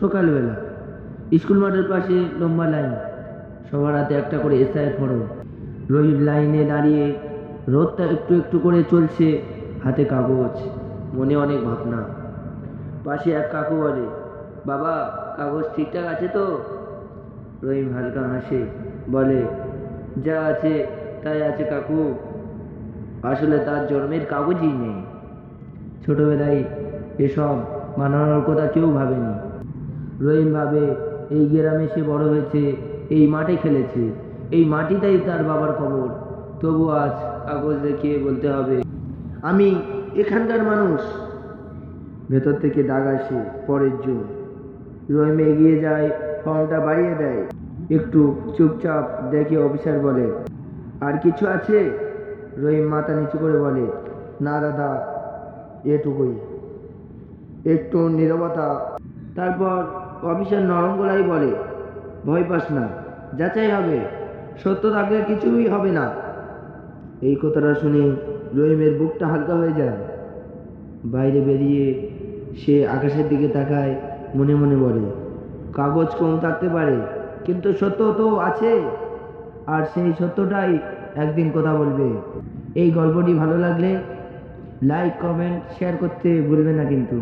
সকালবেলা স্কুল মাঠের পাশে লম্বা লাইন, সবার হাতে একটা করে এসআই ফরম। রহিম লাইনে দাঁড়িয়ে, রোদটা একটু একটু করে চলছে, হাতে কাগজ, মনে অনেক ভাবনা। পাশে এক কাকু বলে, বাবা কাগজ ঠিকঠাক আছে তো? রহিম হালকা হাসে, বলে, যা আছে তাই আছে কাকু, আসলে তার জন্মের কাগজই নেই। ছোটবেলায় এসব বানানোর কথা কেউ ভাবেনি। রহিম ভাবে, এই গ্রামে সে বড় হয়েছে, এই মাঠে খেলেছে, এই মাটিটাই তার বাবার কবর। তবু আজ কাগজ দেখিয়ে বলতে হবে, আমি এখানকার মানুষ। ভেতর থেকে ডাক আসে, পরের জোর। রহিম এগিয়ে যায়, ফর্মটা বাড়িয়ে দেয়। একটু চুপচাপ দেখে অফিসার বলে, আর কিছু আছে? রহিম মাথা নিচু করে বলে, না দাদা, এটুকুই। একটু নীরবতা। তারপর অফিসার নরম গলায় বলে, ভয় পাস না, যাচাই হবে, সত্য থাকলে কিছুই হবে না। এই কথাটা শুনে রহিমের বুকটা হালকা হয়ে যায়। বাইরে বেরিয়ে সে আকাশের দিকে তাকায়, মনে মনে বলে, কাগজ কম থাকতে পারে, কিন্তু সত্য তো আছে, আর সেই সত্যটাই একদিন কথা বলবে। এই গল্পটি ভালো লাগলে লাইক, কমেন্ট, শেয়ার করতে ভুলবে না কিন্তু।